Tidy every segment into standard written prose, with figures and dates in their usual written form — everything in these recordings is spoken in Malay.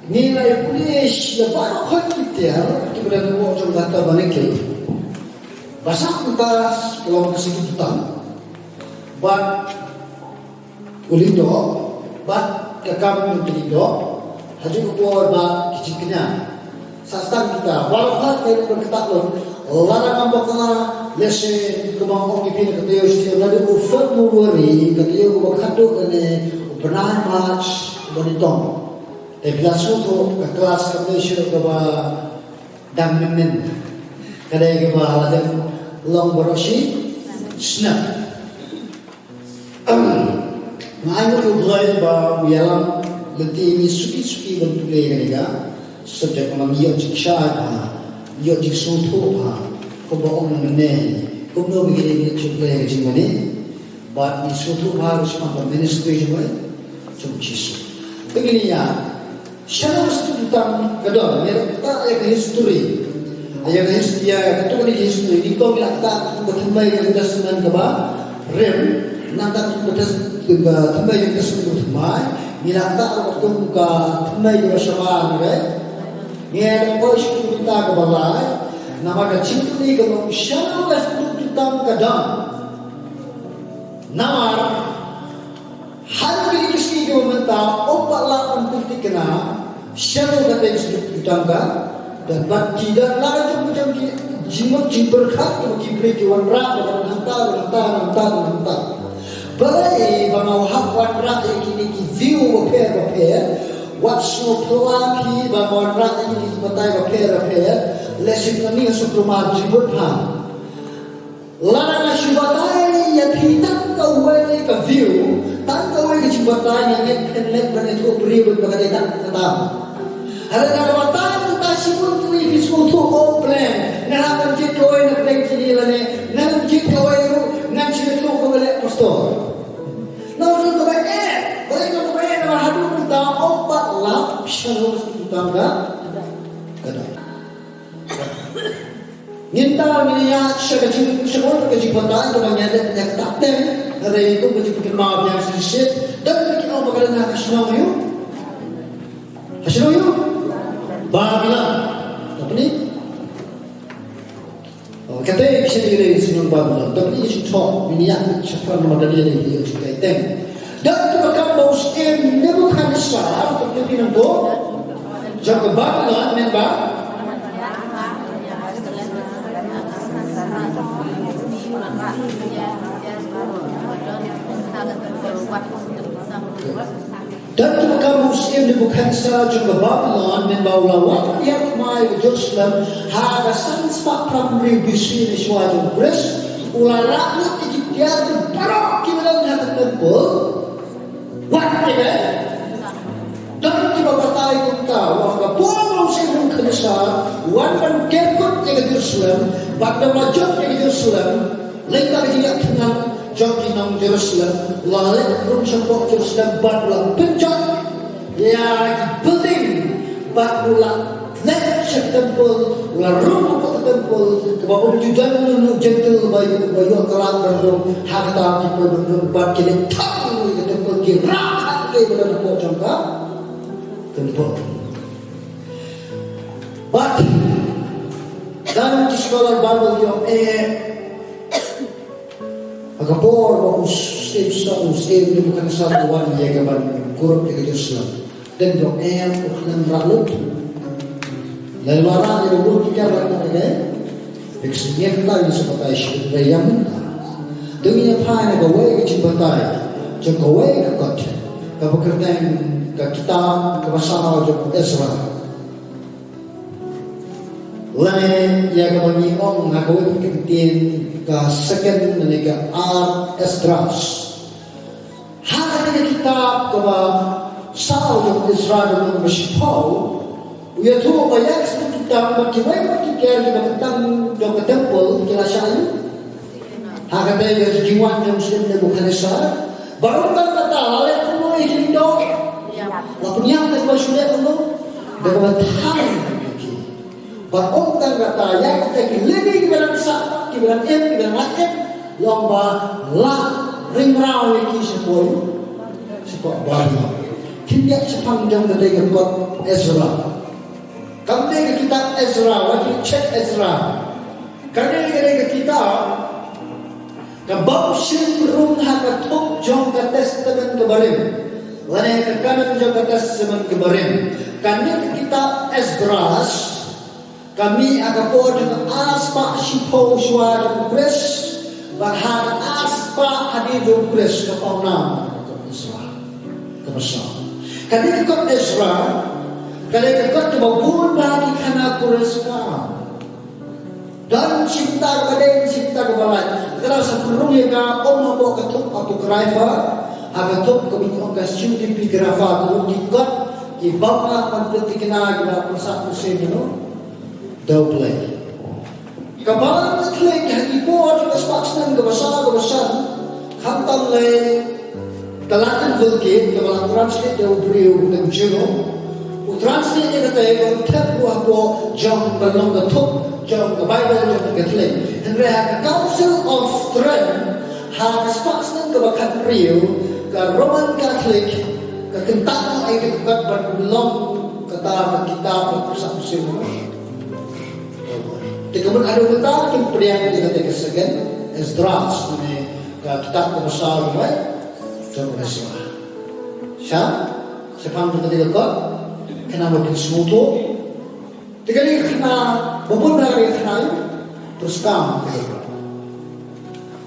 nilai pulis ya baru kita kita mau coba kata balik bahasa kita kalau kasih kita bat ulindo bat kekam ulindo haji kupur bat kiciknya sastan kita walau kita berkata larang ambakna lese kemangkong dipin ketiyo setiap lagi ufat muwari ketiyo kubakado ane upenahan match bonitong Eblasu tu kelas kemisi keba dangmen kadai keba aladan long boroshi snap Mengayu ulai ba uyalam leti ini suki bentuk lega sejak malam iyo jiksha ba iyo jiksu tu ba keba om mene kumno begini cukup lega jingmane ba ni sutu ba harus mampu ministry jingmane cukup jisu begini ya Siapa mesti tentang kedua, mereka ayat history, ayat history, ketua history. Ini kau bilang tak bertambah yang kita senang keba, rem, nanti bertambah yang kita senang bertambah. Bilang tak bertambah yang bersama, ni ada pos kita kebalai. Nama kecil ni kalau siapa mesti tentang kedua, nama hari ini kisah yang mentah, obat lapan putih kena. Siapa kata yang sedang ditangkap dan tidak lagi macam jimat berkat kalau kibri jual rak dan hantar. Balai bangau hak wan rak ini view repair. What's no pelaki bangau rak ini batai repair. Lesin ini suprema jimat ham. Larang asibatai yang hitam kau boleh ke view. Tak kau boleh jimatai yang net benda itu beri berbagai kata. Ada kata kita sibuk tu ini semua tu plan. Nak menjadi kau yang nak jadi lane, nak menjadi kau yang nak jadi tu kau boleh pastor. Nak tu boleh nak hadu kita obat lap shalom kita enggak. Minta milia sekolah kerja pantai tu banyak yang tak tem. Ada itu kerja maaf yang sedikit. Dan kita bagaimana nak hasilnya you? Hasilnya you? Bahagian apa ni? Kata bisa dikira senang bahagian. Tapi ini cuma minyak cepat nama dia dia juga itu. Dan tu bakal bau stem ni bukan besar. Tapi ni nampu jaga bahagian member. Dan juga Muslim di bukan sahaja ke Babylon dan baulawan yang mai ke Jerusalem ada sangat primary bisi di suatu bres ulara itu dia berok kita dalam temple whatever dan kita bertai kita wahga pun Muslim kenesa wan kekut ke Jerusalem pada wajib ke Jerusalem lain dia kenal Jogi nang Jerusalem, lalu rum sempok Jerusalem barulah pencet, ya building barulah lecture temple, ulah rum ke temple, kebabun judan nunu gentle bayu kelam berrum, harta kita berrum bat kini tahu ke temple kira ke berada pocong ka temple. But dan di sekolah Bible yang Agapor bagus save ni bukan satu wan yang kapan kuruk di Jerusalem dan dok uklan ralut lalu orang yang berbuat kita orang ini eksnya kita ini sebagai syariah dengan apa yang kawai kecipatai jika kawai kakot kapakertaan kita kebasana jika Ezra lain yang kami ngakawai kepentingan ke second menika art Esdras. Hanya kitab keba Saul yang Israel yang bersipau, ia tu banyak tentang bagaimana kita tentang dok temple kira saya. Hanya dia jiwa yang Muslim yang bukan Israel. Baru kan kata oleh semua ini dok. Walaupun yang kita sudah belum dapat tahu. Baru kan kata yang kita lebih kepada satu kibaran lain lomba la ring raw iki sepoi baru Tidak sepanjang dari kitab Ezra. Kami ke kitab Ezra, waktu cek Ezra. Kami ke kitab kabau simrung hakatuk jong ke testament kebarim. Lane ke kanan jong ke testament kebarim. Kami ke kitab Ezra. Kami akan buat dengan aspa sipo suara kres, bahkan aspa hadir kres kepaunam Ezra, kebesar. Kami ikut Ezra, kami ikut kebabun lagi karena kres kam. Dan cinta kepada cinta kebalan. Kalau sebelumnya kau mau ketuk atau keraifa, ketuk kebingung kasih di pigrafa, kalau ikut di bapa penting kena kita persatu sini. Double. Kabalan atlet hagi po at kaspaksnan gabasa kantam le talatan vulke kabalan translate the brio ng jino u translate the tayo tap po jong balong the top jong the Bible jong the atlet and we have the Council of Trent ha kaspaksnan gabakan brio ka Roman Catholic ka kentang ay kagat balong kata kita persatusin Kemudian ada kita kemudian kita tegaskan Esdras ini kitab besar ini, jangan Ezra. Siapa kita tidak kenapa kita semutu? Tiga ni kena beberapa hari kena terus kamu.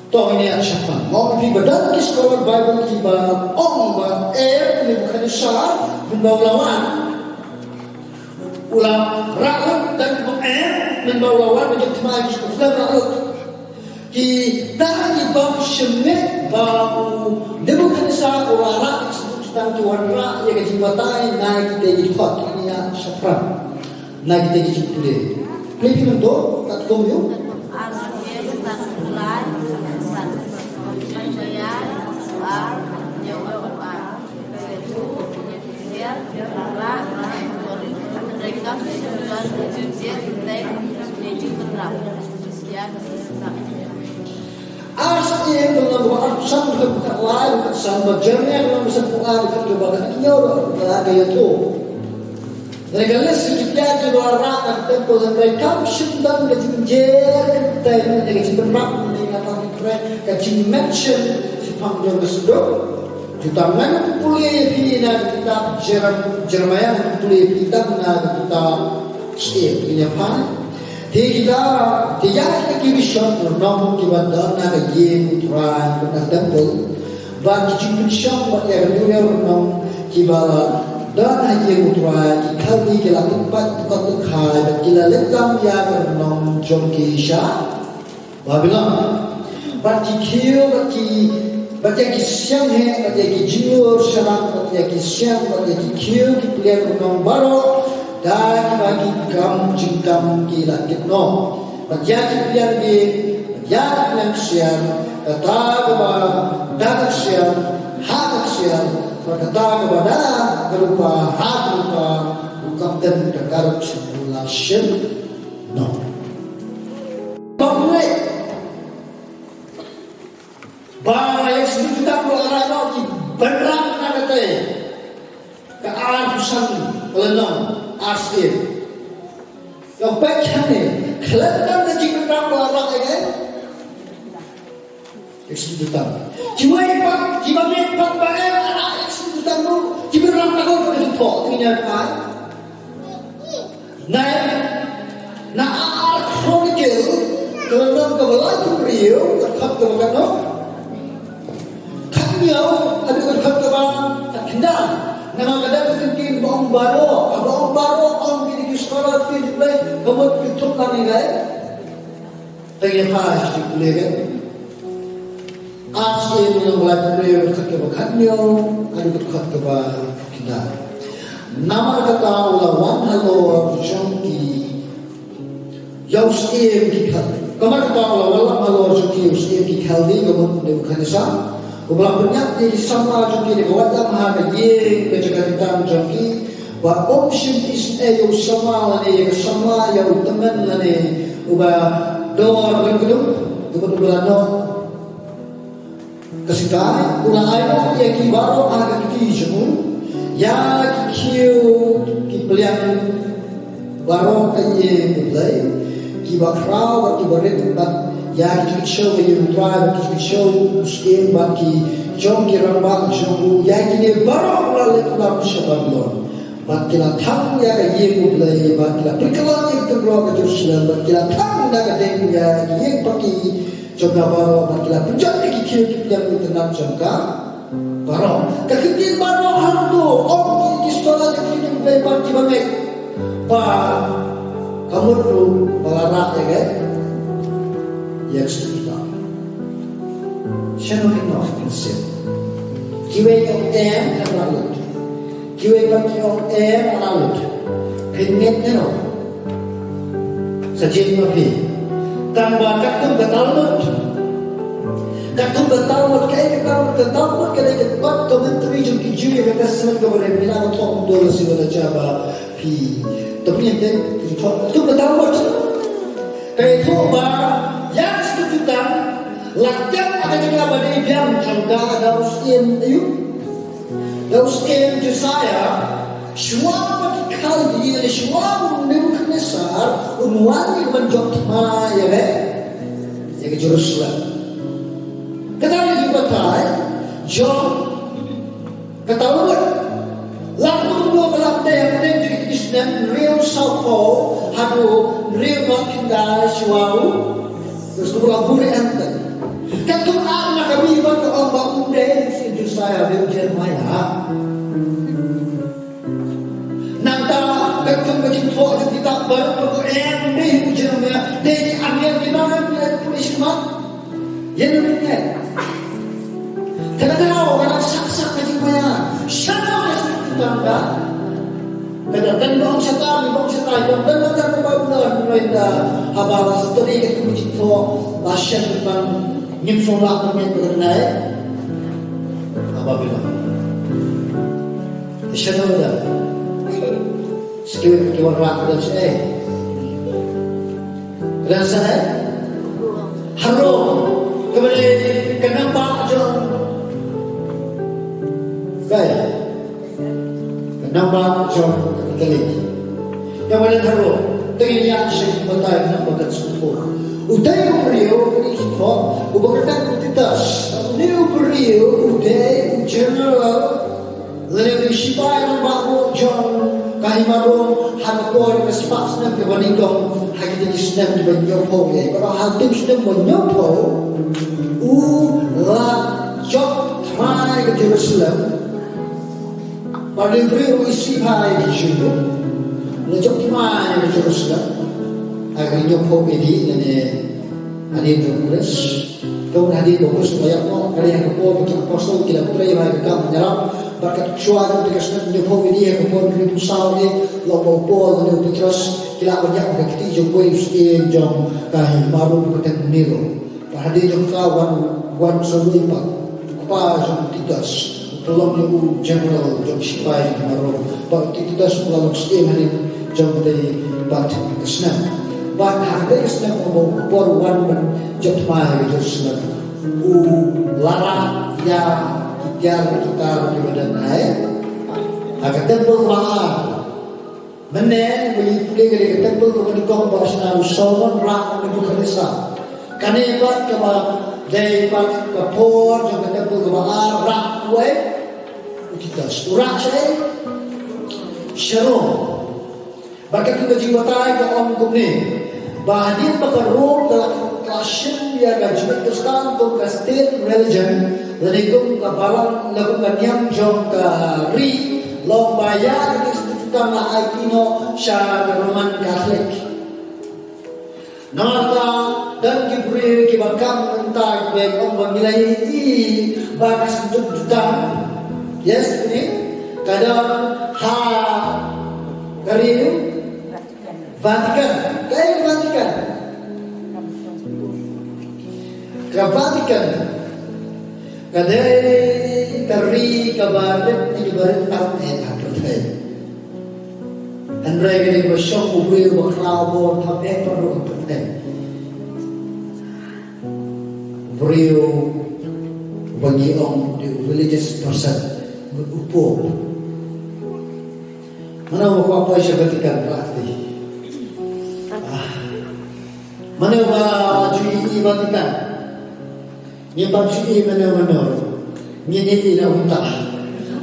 Toh ini siapa? Mau pergi badan di sekolah Bible kita orang ini bukan syar membawa ulang rakyat dan membawa lawan menjadi maju sudah rakyat di dari bab syemmet bau demokrasi ulang rakyat sedang tuan rakyat yang jiwatai naik dari hot ini ya syafran naik dari jipule lebih untuk tak tahu As yang dalam sang berkat lain sang berjaya dalam sebuah berkat nyawa gaya tu. Negara sekitar jual rakyat tempoh dan mereka sedang kejenjer dan kejenjerak dengan apa kejenmention sepanjang kesedok. Kita mana pulih pina kita Jeremiah pulih kita mana kita setiap ini apa? Kita kibisan bernama kita dana kajian uturan kita tempel bagi kibisan bagi dunia bernama kita dana kajian uturan kita kita tempat tukar kai kita lekam ya bernama jongkisha Babylon bagi kiu bagi siang bagi jiwa syarat bagi siang bagi kiu kita bernama baru dan bagi kamu jingkam gila kitno bagi pilihan di pilihan siang kata kepada dagat siang hak siang kata kepada berupa hak berupa bukan dan kekarut semula siang no boleh bahwa yang sebut kita berada di berat kata kearahan lelang asir. Yang baca ni, kelihatan tak jika kita melarang ini? Eksekutan. Jiwa ipak, jiwa ipak baik anak eksekutan tu, jiwa orang takut pada jumpa dengan apa? Nah, kronikil dalam kebelaan beliau terkait dengan apa? Kanya ada terkait dengan tak kenal. Nama kadang mungkin bang baru orang di sekolah di play kamu tutup lagi kan? Tanya pas di play kan? Asal yang buat play berkat kebakannya ada berkat kebal kita. Nama kata lawan halor jongki yausiem kikal. Kamar kata lawan halor jongki yausiem kikal di kamu bukan sah. Ulah banyak di sama jongki di kawatan mahal ye kejagaan jongki wa option is ayo sama lane sama yang teman lane ubah dor kedua kebetulan no kesikai ulah ayo yang baru ada di semua ya kiu ki pelian barong kaye mulai ki bakrau ki baret bat ya ki show you drive ki show skin bat ki jong ki rambang jong ya ki ne barong la le la shabalon bat ki la thang ya ka ye mulai bat ki la prikala ki tu bro ka Jerusalem bat ki la thang da ka deng ya ye paki jong baro bat ki la punjab ki kiu ki pelian tu nam jong ka barong kakitin barong hantu om ki sekolah ki ni mulai bat ki bangai ba kamu tu balara ya kan ya kita siapa yang nak konsep kiwe yang lalut kiwe yang lalut pengen ni sajin mapi tambah katum betalut kayak ketalut kalau kita komentari jom kijui yang kita semua kepada bila kita dulu sih pada jawab pi tapi nanti itu betalut kayak itu yang setujukan laktan akan juga pada ibiam contoh ada usian ayub ada usian Josiah suami kali dia suami Nebukadnezar unwani menjok ma ya kan ya ke Jerusalem kata dia berkata John ketahuan lalu dua belah yang menjadi Islam real Saupo hadu real makinda suau terus kemudian buri ente ketum anak kami berkata Allah muda itu saya dari Jeremiah nanta ketum kecintua kita baru ende Jeremiah dari akhir gimana punishment yang namanya kadang-kadang orang saksa kecintaan siapa yang tanda kadang-kadang bang syaitan yang benar-benar membangun mereka habala setelah itu kecintua lasyat depan nyimsolah namanya berkenai apa bilang siapa dah sekian kekiwan rakyat dan saya dan saya harum kemudian kenapa John baik kenapa John kali yang mana harum dengan yang syekh betai nak bakat sempur uday beriu itu ubakan titas new beriu uday general lalu sipai nampak John kahimarun hangkor kespas nak kebaningkong hagi Islam di banyopo ya kalau hakim sudah banyopo la jok mai ke Jerusalem pada beriu sipai di situ la jok mai ke Jerusalem agar nyopo ini hadir Tuhan kau hadir Tuhan supaya kau kalian kau bikin apostol kita putri yang kau menyerap berkat suara untuk kesempatan nyopo ini yang kau beri pusau ni lobo pol dan Petrus kila banyak berkati jomboy skin jom kahim baru berkati nilo hadir jom kawan seluruh pak kupa jom tigas tolong you general jom sipai baru berkati tigas lalu skin hadir jom dari bat kesempatan but hadir kesempatan mau por one jom mai Jerusalem lara ya kita di badan naik agar tempel mahal menen beli ke tempel ke kong bahasa Solomon rak Nebukadnezar kanebat ke dari ke por ke tempel ke mahal rak kue kita surat saya shalom bahkan kita jiwatai ke om kumni bahagia pekeruk dalam klasyen dia gajian kestan untuk state religion lenikum kabalan lakukan yang jom ri lombaya ini setujukan la aitino syara Roman Katolik nata dan Jibril kibakam entah baik om bangilai ini bakas setujukan yes ini kadang kariu Vatikan kayak Vatikan ke Vatikan kadai teri kabaret di barat arti apa teh Andrai kini bersok ubri berkelabur tapi perlu apa teh beriu bagi orang di religious person berupo Mana mau apa siya Vatican berarti? Mana mau cuci Vatican? Ni cuci mana? Ni nak unta.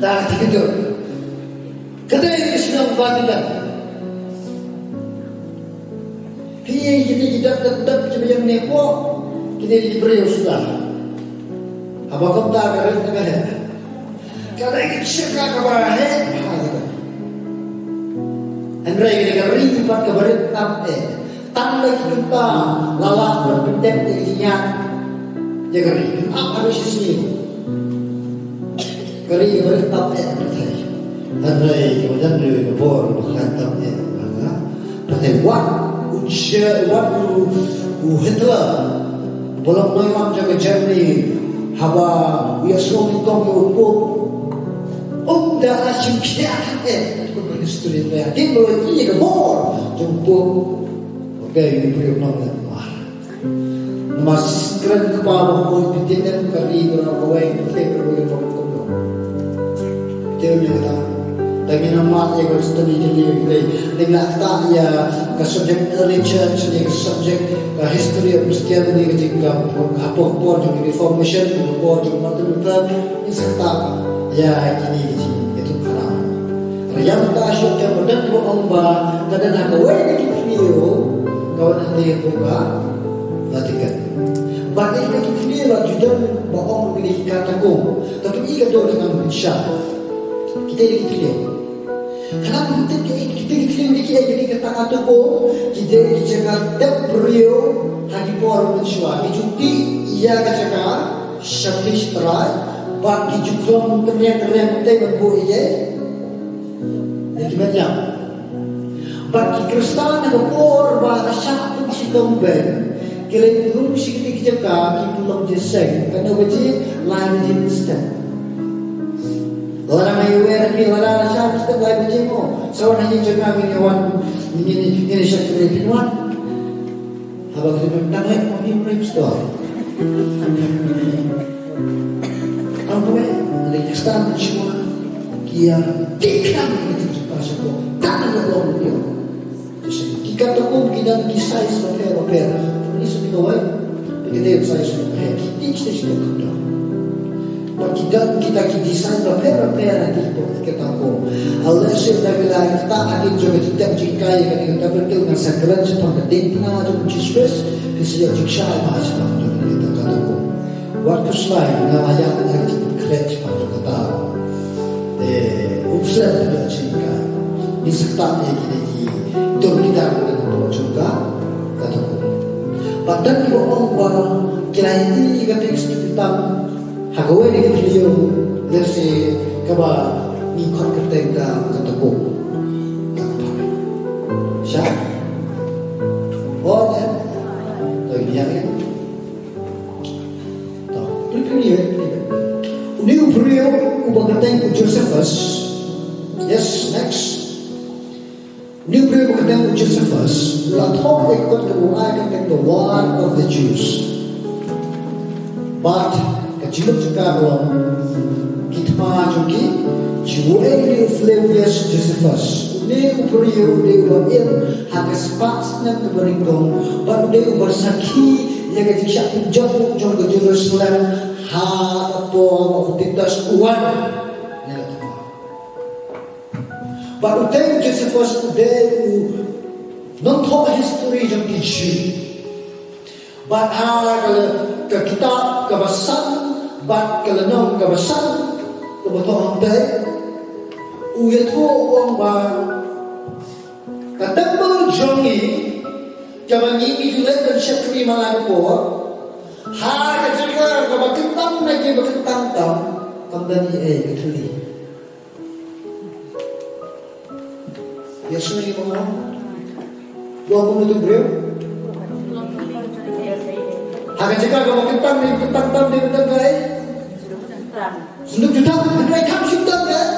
Tak gitu. Kedai ini sedang Vatican. Kita tetap macam yang nepo. Kita diberi sudah. Apa kau tak kerana tengah? Kalau kita cakap kepada Andrai kita ribat kepada tanda kita lalat berbendek dengan jaga ri. Apa harus sini? Kari kepada bertai. Andrai kemudian dari bor bukan tapi bertai what Hitler belum memang jaga Germany. Haba ia semua kita dah asyik kita berhistory dia. Dia boleh ini ke bor jumpa ini beliau nama masih keren kepala boleh bikin kari berapa yang kita boleh berkomunikasi. Dia kata tapi nama yang berstudi jadi dengan tak ya ke subjek early church ni ke subjek history of Christianity ketika apa juga reformation apa juga macam ini serta ya ini itu karam. Yang tak asyik yang berdek berubah kadang nak kawai kita video kawan nanti buka Vatican. Bagi kita video lah juga bohong begini kataku tapi ini kadang dengan insya kita ini video. Kenapa kita jadi kata tu kita cakap tak beriu hagi por mensyua kita ia cakap syabis terai bagi juga terlihat berbuat ia macam bagi Kristen yang por bahasa satu si komben kira belum si kita cakap kita belum jeseng kerana wajib lain jenis orang yang aware ni orang asal mesti baik macam tu. Seorang yang jaga miniwan ini satu miniwan. Abang kita tentang lek ni prime store. Apa ni? Ada kisah semua. Kia tikam itu pasal tu. Tak ada orang dia. Jadi kita tu kita kisah seperti apa? Ini semua kawai. Kita kisah seperti kita kita kita desain berapa nanti kita ko. Allah sudah bilang kita akan juga tidak jikai kan kita berkel dengan segera sepanjang dinna atau Jesus kisah jikai bahasa kita kata ko. Waktu selain namanya kita kerja sepanjang kata. Usah tidak jikai. Ini sektanya kita itu kita akan juga kata ko. Padahal kalau orang kira ini kata kita Hagawai ni video versi kaba ni kot kereta kataku. Siapa? Oh, dah. Tahu dia kan? Tahu. Prepare. Uni video ubah kereta Josephus. Yes, next. Uni video ubah kereta Josephus. Latho ikut kebukaan kereta war of the Jews. But Jika cakap kita macam ni, jual ni Flavius Josephus, ni uperiu ni ubair, hagas pas nak keberingkong, baru dia bersaki, dia kata siapa jauh ke Jerusalem, apa aktivitas kuat, baru dia Josephus dia non tahu history yang dici, kalau ke kitab kebasan Bat kelenong kebesan kebetulan day uyat ho orang ba katambal jongi jabangi ijulai dan syakri malapo ha kajaga kabakentang lagi bakentang tam kamdani ketuli Yesus ni mana dua puluh itu bro ha kajaga kabakentang ni kentang tam ni betul gay Sunduk juta, mereka sudah kan?